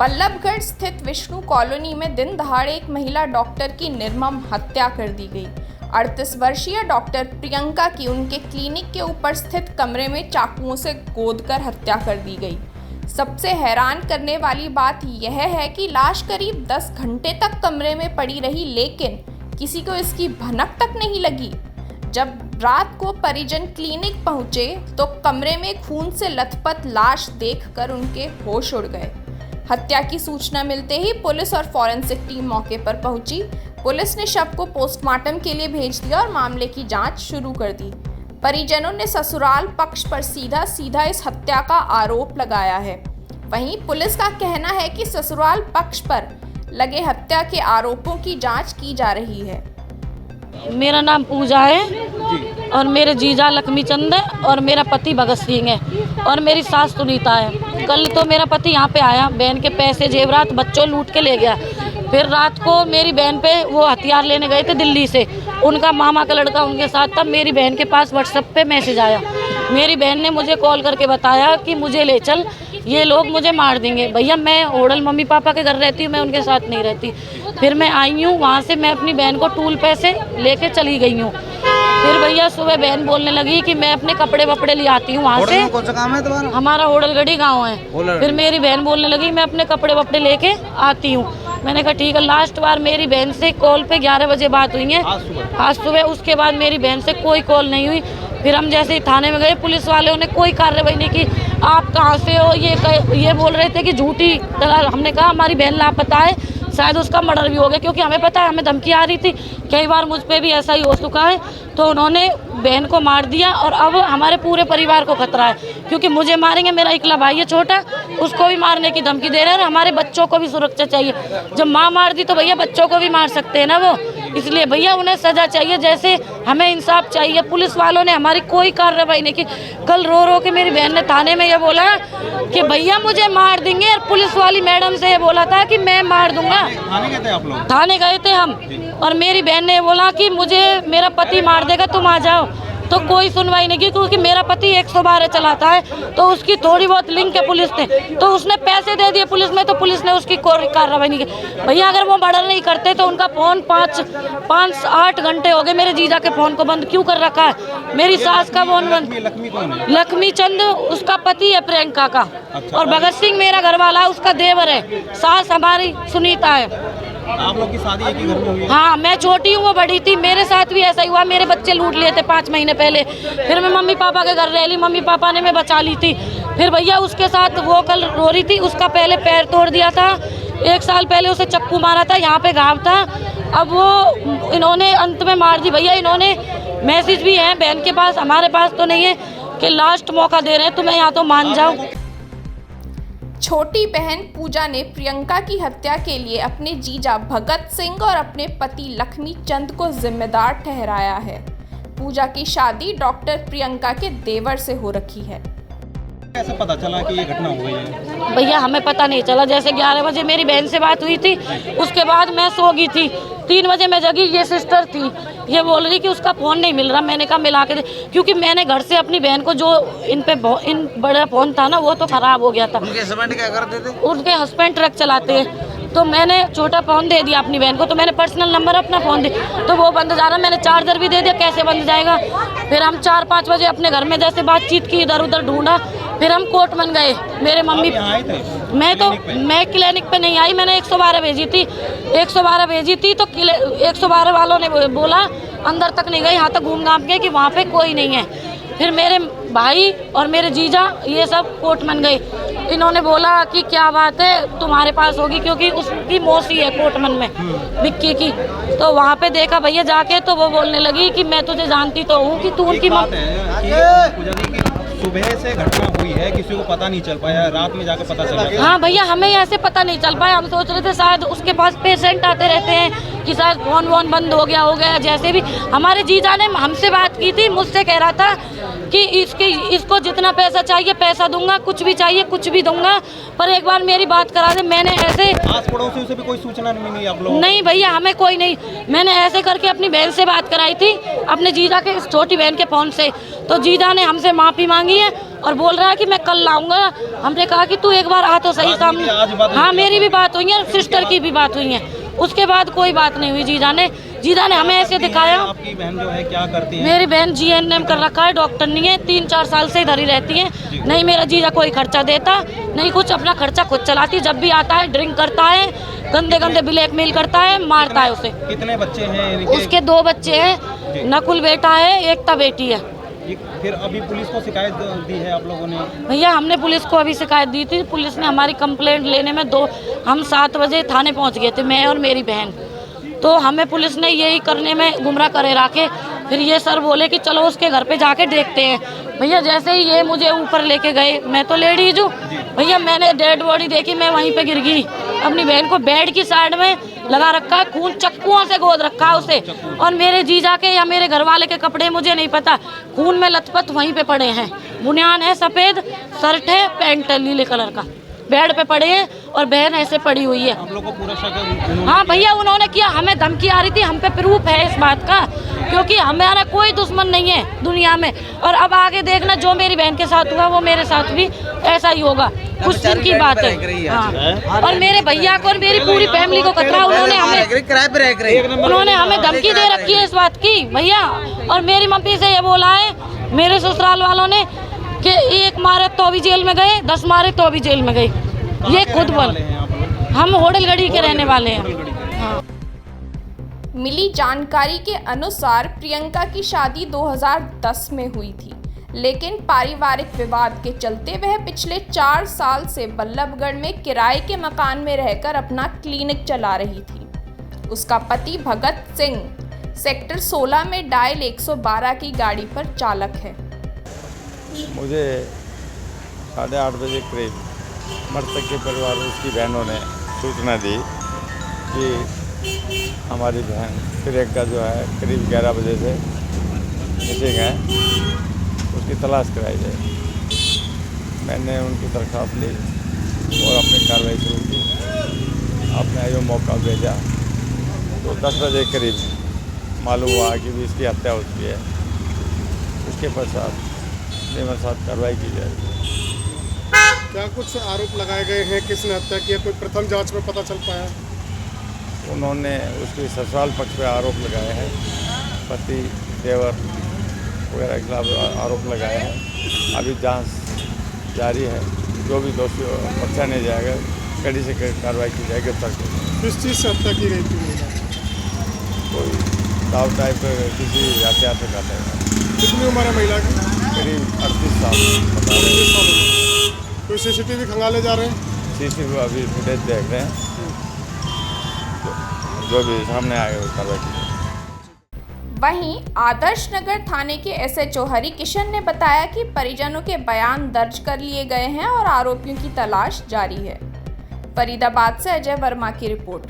बल्लभगढ़ स्थित विष्णु कॉलोनी में दिन दहाड़े एक महिला डॉक्टर की निर्मम हत्या कर दी गई। 38 वर्षीय डॉक्टर प्रियंका की उनके क्लिनिक के ऊपर स्थित कमरे में चाकुओं से गोदकर हत्या कर दी गई। सबसे हैरान करने वाली बात यह है कि लाश करीब 10 घंटे तक कमरे में पड़ी रही, लेकिन किसी को इसकी भनक तक नहीं लगी। जब रात को परिजन क्लिनिक पहुंचे तो कमरे में खून से लथपथ लाश देखकर उनके होश उड़ गए। हत्या की सूचना मिलते ही पुलिस और फॉरेंसिक टीम मौके पर पहुंची। पुलिस ने शव को पोस्टमार्टम के लिए भेज दिया और मामले की जांच शुरू कर दी। परिजनों ने ससुराल पक्ष पर सीधा इस हत्या का आरोप लगाया है। वहीं पुलिस का कहना है कि ससुराल पक्ष पर लगे हत्या के आरोपों की जांच की जा रही है। मेरा नाम पूजा है और मेरे जीजा लक्ष्मी चंद है और मेरा पति भगत सिंह है और मेरी सास सुनीता है। कल तो मेरा पति यहाँ पे आया, बहन के पैसे जेवरात बच्चों लूट के ले गया। फिर रात को मेरी बहन पे वो हथियार लेने गए थे दिल्ली से, उनका मामा का लड़का उनके साथ था। मेरी बहन के पास व्हाट्सएप पे मैसेज आया, मेरी बहन ने मुझे कॉल करके बताया कि मुझे ले चल, ये लोग मुझे मार देंगे। भैया मैं होडल मम्मी पापा के घर रहती हूँ, मैं उनके साथ नहीं रहती। फिर मैं आई हूँ वहाँ से, मैं अपनी बहन को टूल पैसे लेके चली गई हूँ। फिर भैया सुबह बहन बोलने लगी कि मैं अपने कपड़े वपड़े ले आती हूँ वहाँ से। कौन सा काम है तुम्हारा? हमारा होडलगढ़ी गाँव है। फिर मेरी बहन बोलने लगी मैं अपने कपड़े वपड़े लेके आती हूँ। मैंने कहा ठीक है। लास्ट बार मेरी बहन से कॉल पे 11 बजे बात हुई है आज सुबह। उसके बाद मेरी बहन से कोई कॉल नहीं हुई। फिर हम जैसे ही थाने में गए, पुलिस वालों ने कोई कार्रवाई नहीं की। आप कहाँ से हो, ये बोल रहे थे कि झूठी दलाल। हमने कहा हमारी बहन लापता है, शायद उसका मर्डर भी हो गया, क्योंकि हमें पता है, हमें धमकी आ रही थी। कई बार मुझ पे भी ऐसा ही हो चुका है। तो उन्होंने बहन को मार दिया और अब हमारे पूरे परिवार को खतरा है, क्योंकि मुझे मारेंगे। मेरा इकला भाई है छोटा, उसको भी मारने की धमकी दे रहे हैं और हमारे बच्चों को भी सुरक्षा चाहिए। जब माँ मार दी तो भैया बच्चों को भी मार सकते हैं ना वो, इसलिए भैया उन्हें सजा चाहिए, जैसे हमें इंसाफ चाहिए। पुलिस वालों ने हमारी कोई कार्रवाई नहीं की। कल रो रो के मेरी बहन ने थाने में ये बोला कि भैया मुझे मार देंगे, और पुलिस वाली मैडम से ये बोला था कि मैं मार दूंगा। थाने गए थे आप लोग? थाने गए थे हम, और मेरी बहन ने बोला कि मुझे मेरा पति मार देगा, तुम आ जाओ। तो कोई सुनवाई नहीं की, क्योंकि मेरा पति 112 चलाता है, तो उसकी थोड़ी बहुत लिंक है पुलिस ने, तो उसने पैसे दे दिए पुलिस में, तो पुलिस ने उसकी कोई कार्रवाई नहीं की। भैया अगर वो मर्डर नहीं करते तो उनका फोन 5-8 घंटे हो गए मेरे जीजा के फोन को बंद क्यों कर रखा है। मेरी सास का फोन बंद। लक्ष्मी कौन है? लक्ष्मी चंद उसका पति है प्रियंका का। अच्छा। और भगत सिंह मेरा घर वाला उसका देवर है। सास हमारी सुनीता है। आप लोग की शादी एक ही घर में हुई है? हाँ, मैं छोटी हूँ, वो बड़ी थी। मेरे साथ भी ऐसा ही हुआ, मेरे बच्चे लूट लिए थे 5 महीने पहले। फिर मैं मम्मी पापा के घर रह ली, मम्मी पापा ने मैं बचा ली थी। फिर भैया उसके साथ वो कल रो रही थी, उसका पहले पैर तोड़ दिया था, 1 साल पहले उसे चक्कू मारा था, यहाँ पे घाव था। अब वो इन्होंने अंत में मार दी। भैया इन्होंने मैसेज भी है बहन के पास, हमारे पास तो नहीं है, कि लास्ट मौका दे रहे हैं तुम्हें, यहाँ तो मान जाओ। छोटी बहन पूजा ने प्रियंका की हत्या के लिए अपने जीजा भगत सिंह और अपने पति लक्ष्मी चंद को जिम्मेदार ठहराया है। पूजा की शादी डॉक्टर प्रियंका के देवर से हो रखी है। कैसे पता चला कि ये घटना हो गई है? भैया हमें पता नहीं चला। जैसे 11 बजे मेरी बहन से बात हुई थी, उसके बाद मैं सो गई थी। 3 बजे मैं जगी, ये सिस्टर थी, ये बोल रही कि उसका फ़ोन नहीं मिल रहा। मैंने कहा मिला के दे, क्योंकि मैंने घर से अपनी बहन को, जो इन बड़ा फ़ोन था ना, वो तो ख़राब हो गया था। उनके हस्बैंड क्या करते थे? उनके हस्बैंड ट्रक चलाते हैं। तो मैंने छोटा फ़ोन दे दिया अपनी बहन को, तो मैंने पर्सनल नंबर अपना फ़ोन दिया, तो वो बंद जा रहा। मैंने चार्जर भी दे दिया, कैसे बंद जाएगा। फिर हम 4-5 बजे अपने घर में जैसे बातचीत की, इधर उधर ढूंढा। फिर हम कोर्टमन गए। मेरे मम्मी मैं क्लिनिक पे नहीं आई, मैंने 112 भेजी थी। 112 भेजी थी तो 112 वालों ने बोला अंदर तक नहीं गई, यहाँ तक घूम घाम के कि वहाँ पे कोई नहीं है। फिर मेरे भाई और मेरे जीजा ये सब कोर्टमन गए। इन्होंने बोला कि क्या बात है तुम्हारे पास होगी, क्योंकि उसकी मौसी है कोर्टमन में, विक्की की। तो वहाँ पे देखा भैया जाके, तो वो बोलने लगी कि मैं तुझे जानती तो हूँ कि तू उनकी सुबह से घटना हुई है, किसी को पता नहीं चल पाया, रात में जाकर पता चला। हाँ भैया हमें ऐसे पता नहीं चल पाया। हम सोच रहे थे शायद उसके पास पेशेंट आते रहते हैं कि शायद फोन वोन बंद हो गया। जैसे भी हमारे जीजा ने हमसे बात की थी, मुझसे कह रहा था कि इसको जितना पैसा चाहिए पैसा दूंगा, कुछ भी चाहिए कुछ भी दूंगा, पर एक बार मेरी बात करा दे। मैंने ऐसे आस पड़ोसियों से भी कोई सूचना नहीं मिली आप लोगों? नहीं भैया हमें कोई नहीं। मैंने ऐसे करके अपनी बहन से बात कराई थी, अपने जीजा के छोटी बहन के फ़ोन से। तो जीजा ने हमसे माफ़ी मांगी है और बोल रहा है कि मैं कल लाऊंगा। हमने कहा कि तू एक बार आ तो सही सामने। हाँ, मेरी भी बात हुई है, सिस्टर की भी बात हुई है, उसके बाद कोई बात नहीं हुई। जीजा ने हमें ऐसे दिखाया। आपकी बहन जो है क्या करती है? मेरी बहन GNM कर रखा है, डॉक्टर नहीं है, 3-4 साल से इधर ही रहती है। नहीं मेरा जीजा कोई खर्चा देता, नहीं कुछ, अपना खर्चा खुद चलाती। जब भी आता है ड्रिंक करता है, गंदे गंदे ब्लैकमेल करता है, मारता है उसे। कितने बच्चे हैं? उसके 2 बच्चे हैं, नकुल बेटा है, एकता बेटी है। फिर अभी पुलिस को शिकायत दी है आप लोगों ने? भैया हमने पुलिस को अभी शिकायत दी थी। पुलिस ने हमारी कंप्लेंट लेने में हम 7 बजे थाने पहुंच गए थे, मैं और मेरी बहन। तो हमें पुलिस ने यही करने में गुमराह करे रखे। फिर ये सर बोले कि चलो उसके घर पे जाके देखते हैं। भैया जैसे ही ये मुझे ऊपर लेके गए, मैं तो लेडीज हूँ भैया, मैंने डेड बॉडी देखी, मैं वहीं पे गिर गई। अपनी बहन को बेड की साइड में लगा रखा है, खून चक्कुओं से गोद रखा है उसे। और मेरे जीजा के या मेरे घर वाले के कपड़े मुझे नहीं पता, खून में लथपथ वहीं पे पड़े हैं। बुनियान है सफ़ेद, शर्ट है, पैंट है नीले कलर का, बेड पे पड़े हैं और बहन ऐसे पड़ी हुई है। आप लोग को पूरा शक है? हाँ भैया उन्होंने किया, हमें धमकी आ रही थी, हम पे प्रूफ है इस बात का, क्योंकि हमारा कोई दुश्मन नहीं है दुनिया में। और अब आगे देखना, जो मेरी बहन के साथ हुआ वो मेरे साथ भी ऐसा ही होगा, कुछ दिन की बात है। हाँ। और मेरे भैया को और मेरी पूरी फैमिली को खतरा, उन्होंने हमें धमकी दे रखी है इस बात की भैया। और मेरी मम्मी से ये बोला है मेरे ससुराल वालों ने कि 1 मारे तो भी जेल में गए, 10 मारे तो भी जेल में गए। ये खुद बोल, हम होडलगढ़ी के रहने वाले हैं। हाँ। मिली जानकारी के अनुसार प्रियंका की शादी 2010 में हुई थी, लेकिन पारिवारिक विवाद के चलते वह पिछले 4 साल से बल्लभगढ़ में किराए के मकान में रहकर अपना क्लिनिक चला रही थी। उसका पति भगत सिंह सेक्टर 16 में डायल 112 की गाड़ी पर चालक है। मुझे 8:30 बजे करीब मृतक के परिवार उसकी बहनों ने सूचना दी कि हमारी बहन प्रियंका जो है करीब 11 बजे से मिसिंग है, उसकी तलाश कराई जाए। मैंने उनकी दरख्वास्त ली और अपनी कार्रवाई शुरू की। आपने आयो मौका भेजा तो 10 बजे करीब मालूम हुआ कि भी इसकी हत्या हो चुकी है। उसके पश्चात मेरे साथ कार्रवाई की जाएगी। क्या कुछ आरोप लगाए गए हैं, किसने हत्या किया, कोई प्रथम जांच में पता चल पाया? उन्होंने उसके ससुराल पक्ष पे आरोप लगाए हैं, पति देवर वगैरह के खिलाफ आरोप लगाए हैं। अभी जांच जारी है, जो भी दोषी पकड़ा नहीं जाएगा कड़ी से कड़ी कार्रवाई की जाएगी। गिरफ्तार की जाएगी। किस चीज़ से हत्या की गई थी? कोई दाव टाइप किसी हथियार से काटा है। कितनी उम्र है महिला की? करीब 38 साल बता रहे हैं। कोई CCTV खंगाले जा रहे हैं? CCTV अभी फुटेज देख रहे हैं, जो भी सामने आएगा वो कार्रवाई की जाएगी। वहीं आदर्श नगर थाने के SHO हरि किशन ने बताया कि परिजनों के बयान दर्ज कर लिए गए हैं और आरोपियों की तलाश जारी है। फरीदाबाद से अजय वर्मा की रिपोर्ट।